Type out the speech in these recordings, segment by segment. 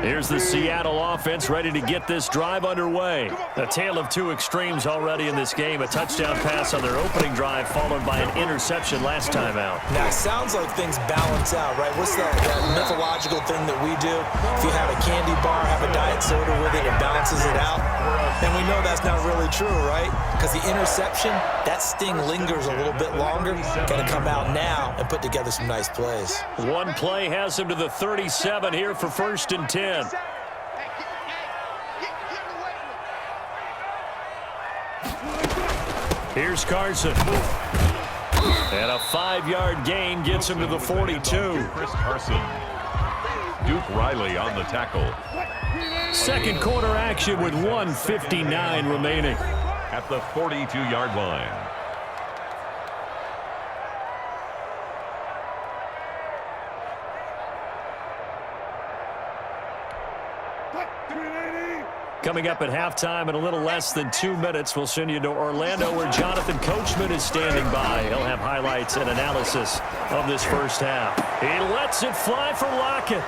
Here's the Seattle offense ready to get this drive underway. A tale of two extremes already in this game. A touchdown pass on their opening drive followed by an interception last time out. Now, it sounds like things balance out, right? What's that mythological thing that we do? If you have a candy bar, have a diet soda with it, it balances it out. And we know that's not really true, right? Because the interception, that sting lingers a little bit longer. Got to come out now and put together some nice plays. One play has him to the 37 here for 1st and 10. Here's Carson. And a 5-yard gain gets him to the 42. Chris Carson. Duke Riley on the tackle. Second quarter action with 1:59 remaining. At the 42-yard line. Coming up at halftime in a little less than 2 minutes, we'll send you to Orlando where Jonathan Coachman is standing by. He'll have highlights and analysis of this first half. He lets it fly for Lockett.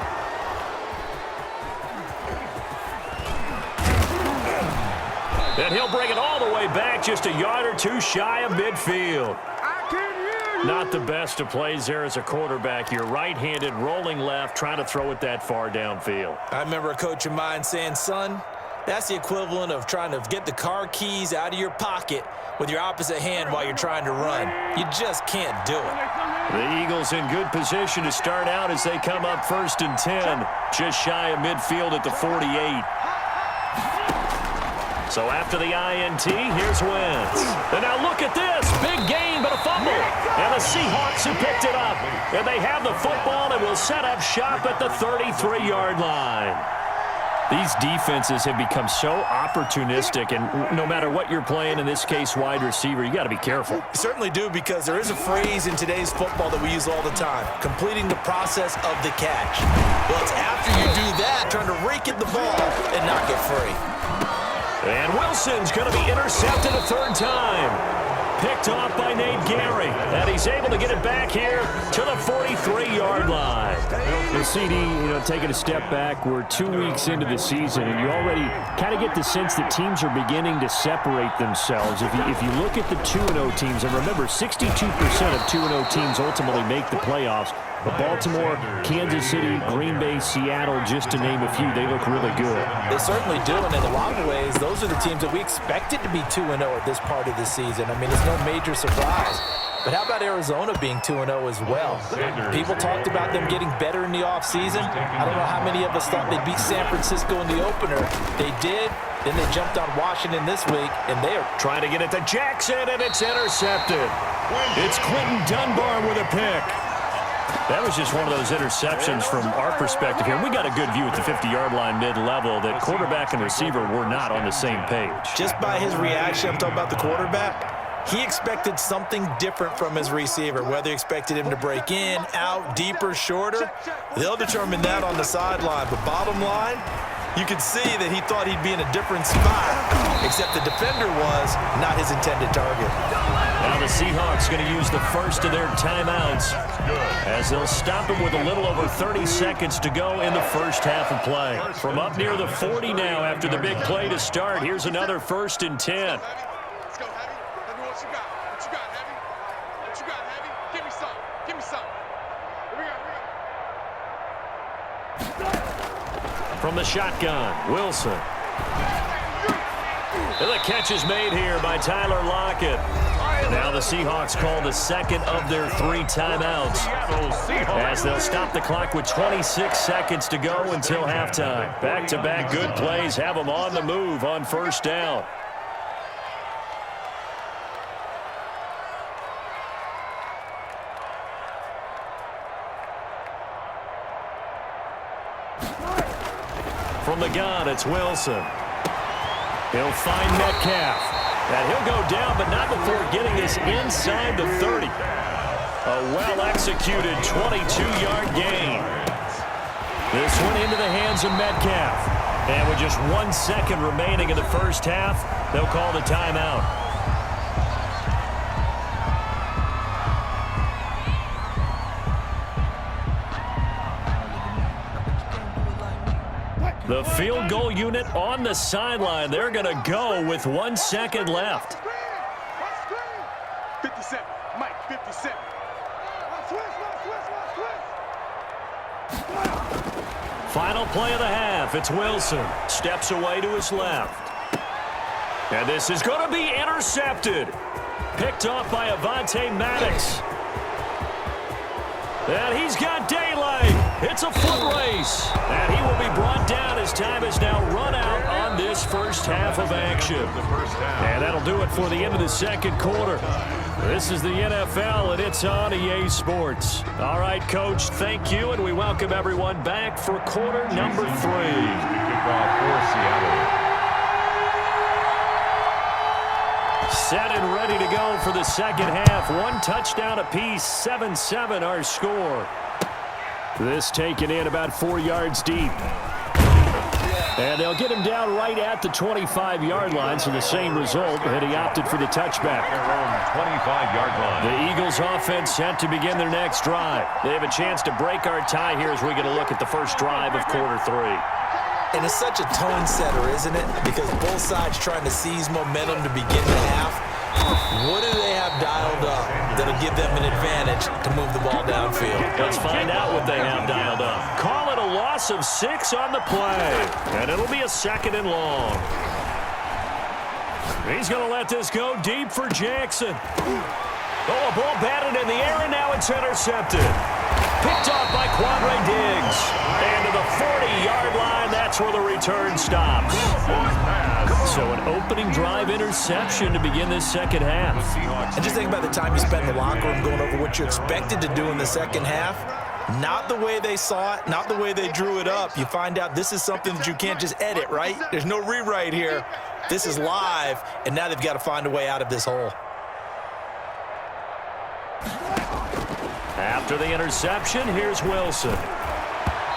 And he'll bring it all the way back, just a yard or two shy of midfield. Not the best of plays there as a quarterback. You're right-handed, rolling left, trying to throw it that far downfield. I remember a coach of mine saying, son, that's the equivalent of trying to get the car keys out of your pocket with your opposite hand while you're trying to run. You just can't do it. The Eagles in good position to start out as they come up 1st and 10, just shy of midfield at the 48. So after the INT, here's Wentz. And now look at this. Big gain, but a fumble. And the Seahawks have picked it up. And they have the football and will set up shop at the 33-yard line. These defenses have become so opportunistic, and no matter what you're playing, in this case wide receiver, you got to be careful. You certainly do, because there is a phrase in today's football that we use all the time, completing the process of the catch. Well, it's after you do that, trying to rake in the ball and not get free. And Wilson's going to be intercepted a 3rd time. Picked off by Nate Gary. And he's able to get it back here to the 43-yard line. The CD, taking a step back. We're 2 weeks into the season, and you already kind of get the sense that teams are beginning to separate themselves. If you look at the 2-0 teams, and remember, 62% of 2-0 teams ultimately make the playoffs. But Baltimore, Kansas City, Green Bay, Seattle, just to name a few, they look really good. They certainly do, and in a lot of ways, those are the teams that we expected to be 2-0 at this part of the season. I mean, it's no major surprise. But how about Arizona being 2-0 as well? People talked about them getting better in the offseason. I don't know how many of us thought they'd beat San Francisco in the opener. They did. Then they jumped on Washington this week, and they are trying to get it to Jackson, and it's intercepted. It's Quentin Dunbar with a pick. That was just one of those interceptions from our perspective here. We got a good view at the 50-yard line mid-level that quarterback and receiver were not on the same page. Just by his reaction, I'm talking about the quarterback, he expected something different from his receiver, whether he expected him to break in, out, deeper, shorter. They'll determine that on the sideline. But bottom line, you could see that he thought he'd be in a different spot, except the defender was not his intended target. Now the Seahawks going to use the first of their timeouts as they'll stop him with a little over 30 seconds to go in the first half of play. From up near the 40 now after the big play to start, here's another 1st and 10. Let's go, Heavy. Tell me what you got. What you got, Heavy? What you got, Heavy? Give me some. Give me some. Here we go. From the shotgun, Wilson. And the catch is made here by Tyler Lockett. Now the Seahawks call the second of their 3 timeouts as they'll stop the clock with 26 seconds to go until halftime. Back-to-back good plays have them on the move on 1st down. From the gun, it's Wilson. He'll find Metcalf. And he'll go down, but not before getting this inside the 30. A well-executed 22-yard gain. This one into the hands of Metcalf. And with just 1 second remaining in the first half, they'll call the timeout. The field goal unit on the sideline. They're going to go with 1 second left. 57. Mike, 57. Final play of the half. It's Wilson. Steps away to his left. And this is going to be intercepted. Picked off by Avonte Maddox. And he's got daylight. It's a foot race. And he will be brought down as time has now run out on this first half of action. And that'll do it for the end of the second quarter. This is the NFL, and it's on EA Sports. All right, Coach, thank you, and we welcome everyone back for quarter number 3. Kickoff for Seattle. Set and ready to go for the second half. 1 touchdown apiece, 7-7 our score. This taken in about 4 yards deep. And they'll get him down right at the 25-yard line, so the same result, and he opted for the touchback. Around 25-yard line. The Eagles offense set to begin their next drive. They have a chance to break our tie here as we get a look at the first drive of quarter 3. And it's such a tone setter, isn't it? Because both sides trying to seize momentum to begin the half. What do they have dialed up that'll give them an advantage to move the ball downfield? Let's find out what they have dialed up. Call it a loss of 6 on the play. And it'll be a 2nd and long. He's going to let this go deep for Jackson. Oh, a ball batted in the air, and now it's intercepted. Picked off by Quandre Diggs. And to the 40-yard line, that's where the return stops. So an opening drive interception to begin this second half. And just think about the time you spent in the locker room going over what you expected to do in the second half. Not the way they saw it, not the way they drew it up. You find out this is something that you can't just edit, right? There's no rewrite here. This is live, and now they've got to find a way out of this hole. After the interception, here's Wilson.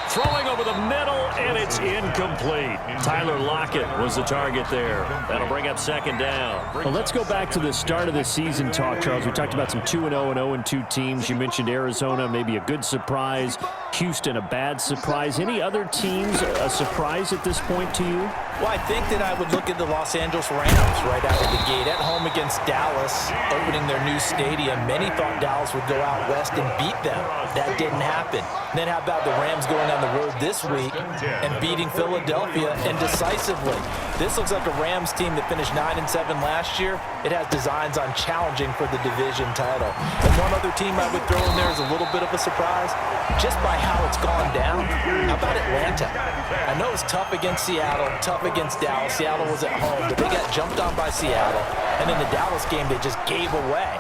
Throwing over the middle, and it's incomplete. Tyler Lockett was the target there. That'll bring up 2nd down. Well, let's go back to the start of the season talk, Charles. We talked about some 2-0 and 0-2 teams. You mentioned Arizona, maybe a good surprise. Houston, a bad surprise. Any other teams a surprise at this point to you? Well, I think that I would look at the Los Angeles Rams right out of the gate. At home against Dallas, opening their new stadium. Many thought Dallas would go out west and beat them. That didn't happen. Then how about the Rams going down the road this week and beating Philadelphia, and decisively? This looks like a Rams team that finished 9-7 last year. It has designs on challenging for the division title. And one other team I would throw in there is a little bit of a surprise, just by how it's gone down. How about Atlanta? I know it's tough against Seattle, tough against Dallas. Seattle was at home, but they got jumped on by Seattle. And in the Dallas game, they just gave away.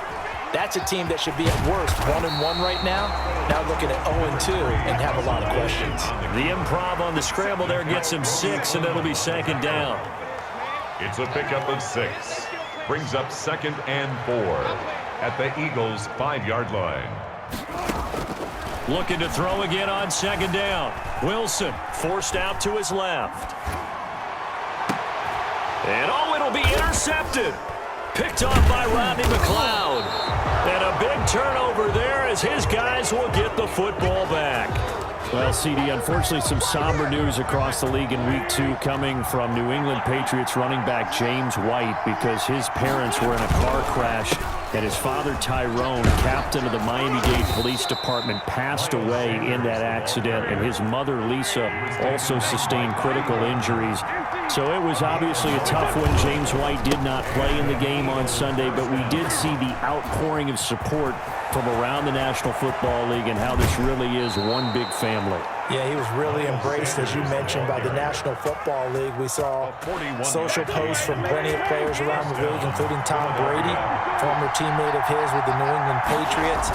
That's a team that should be at worst 1-1 right now. Now looking at 0-2 and have a lot of questions. The improv on the scramble there gets him 6, and it'll be 2nd down. It's a pickup of 6. Brings up 2nd and 4 at the Eagles' 5-yard line. Looking to throw again on 2nd down. Wilson forced out to his left. And oh, it'll be intercepted. Picked off by Rodney McLeod. And a big turnover there as his guys will get the football back. Well, CD, unfortunately some somber news across the league in Week 2 coming from New England Patriots running back James White, because his parents were in a car crash and his father Tyrone, captain of the Miami-Dade Police Department, passed away in that accident, and his mother Lisa also sustained critical injuries. So it was obviously a tough one. James White did not play in the game on Sunday, but we did see the outpouring of support from around the National Football League and how this really is one big family. Yeah, he was really embraced, as you mentioned, by the National Football League. We saw social posts from plenty of players around the league, including Tom Brady, former teammate of his with the New England Patriots.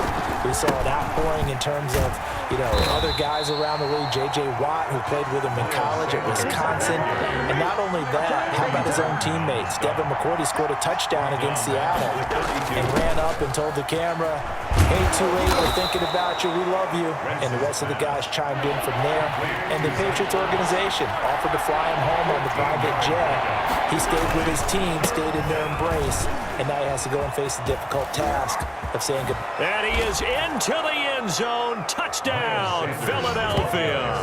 We saw an outpouring in terms of, other guys around the league. J.J. Watt, who played with him in college at Wisconsin. And not only that, how about his own teammates? Devin McCourty scored a touchdown against Seattle and ran up and told the camera, "Hey, 2-8, we're thinking about you. We love you." And the rest of the guys chimed in from there. And the Patriots organization offered to fly him home on the private jet. He stayed with his team, stayed in their embrace, and now he has to go and face the difficult task of saying goodbye. And he is into the end zone. Touchdown, Philadelphia.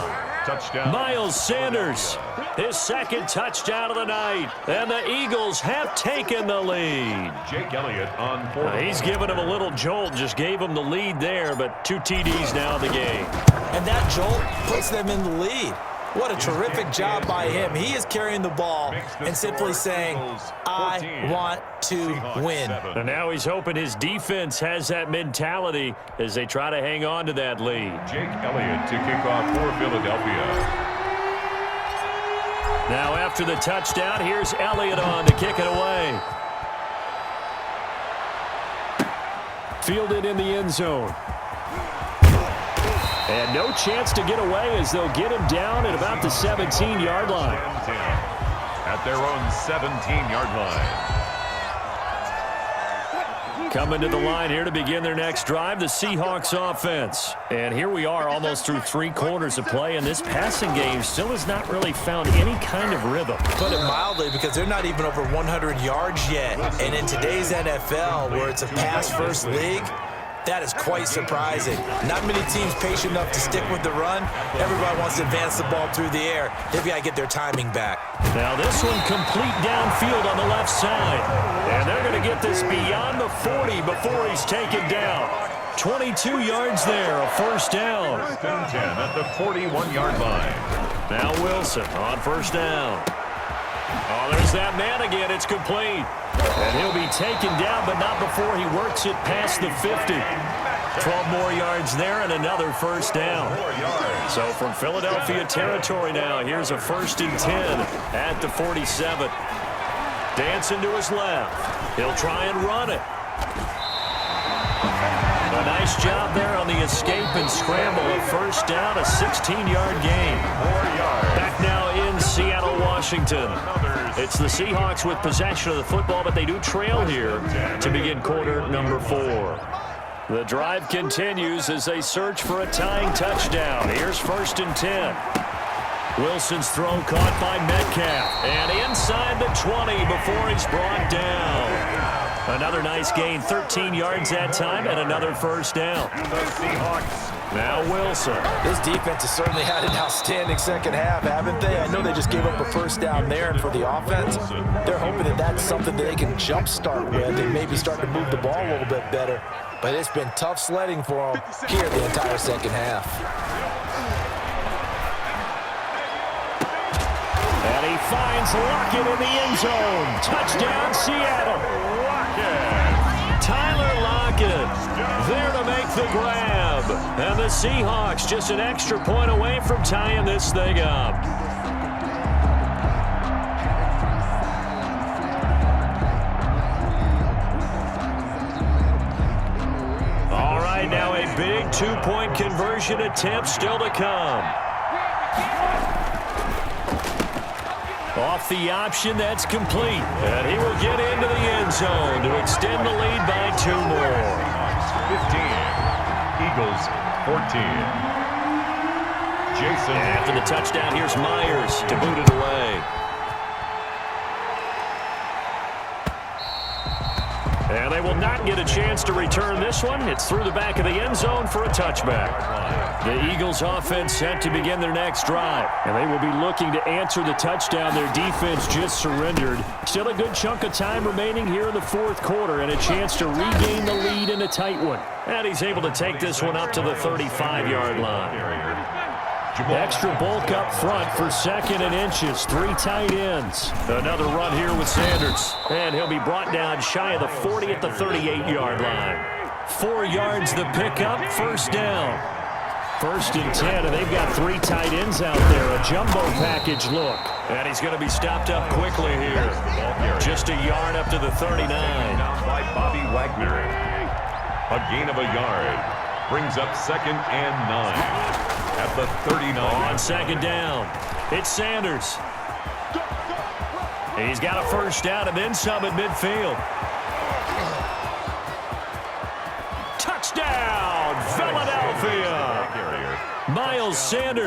Touchdown. Miles Sanders, his second touchdown of the night. And the Eagles have taken the lead. Jake Elliott on fourth. He's given him a little jolt, just gave him the lead there, but 2 TDs now in the game. And that jolt puts them in the lead. What a terrific job by him. He is carrying the ball and simply saying, I want to win. And now he's hoping his defense has that mentality as they try to hang on to that lead. Jake Elliott to kick off for Philadelphia. Now after the touchdown, here's Elliott on to kick it away. Fielded in the end zone. And no chance to get away as they'll get him down at about the 17-yard line. At their own 17-yard line. Coming to the line here to begin their next drive, the Seahawks offense. And here we are almost through 3 quarters of play, and this passing game still has not really found any kind of rhythm. Put it mildly, because they're not even over 100 yards yet. And in today's NFL, where it's a pass-first league, that is quite surprising. Not many teams patient enough to stick with the run. Everybody wants to advance the ball through the air. They've got to get their timing back. Now this one complete downfield on the left side. And they're going to get this beyond the 40 before he's taken down. 22 yards there, a first down. 1st and 10 at the 41-yard line. Now Wilson on first down. Oh, there's that man again. It's complete. And he'll be taken down, but not before he works it past the 50. 12 more yards there and another first down. So from Philadelphia territory now, here's a 1st and 10 at the 47. Dancing to his left. He'll try and run it. A nice job there on the escape and scramble. A first down, a 16-yard gain. 4 yards. Back now in Seattle, Washington. It's the Seahawks with possession of the football, but they do trail here to begin quarter number 4. The drive continues as they search for a tying touchdown. Here's 1st and 10. Wilson's throw caught by Metcalf. And inside the 20 before he's brought down. Another nice gain, 13 yards that time, and another first down. And the Seahawks. Now Wilson. This defense has certainly had an outstanding second half, haven't they? I know they just gave up a first down there, and for the offense, they're hoping that that's something that they can jumpstart with and maybe start to move the ball a little bit better. But it's been tough sledding for them here the entire second half. And he finds Lockett in the end zone. Touchdown, Seattle. Tyler Lockett there to make the grab. And the Seahawks just an extra point away from tying this thing up. All right, now a big 2-point conversion attempt still to come. Off the option, that's complete. And he will get into the end zone to extend the lead by 2 more. 15. Eagles 14. Jason. And after the touchdown, here's Myers to boot it away. And they will not get a chance to return this one. It's through the back of the end zone for a touchback. The Eagles offense set to begin their next drive. And they will be looking to answer the touchdown their defense just surrendered. Still a good chunk of time remaining here in the 4th quarter and a chance to regain the lead in a tight one. And he's able to take this one up to the 35-yard line. Extra bulk up front for 2nd and inches. 3 tight ends. Another run here with Sanders. And he'll be brought down shy of the 40 at the 38-yard line. 4 yards the pickup, first down. 1st and 10, and they've got 3 tight ends out there. A jumbo package look. And he's going to be stopped up quickly here. Just a yard up to the 39. Down by Bobby Wagner. A gain of a yard. Brings up 2nd and 9. At the 39. On 2nd down, it's Sanders. He's got a first down and then some at midfield. Touchdown, Philadelphia! Miles Sanders.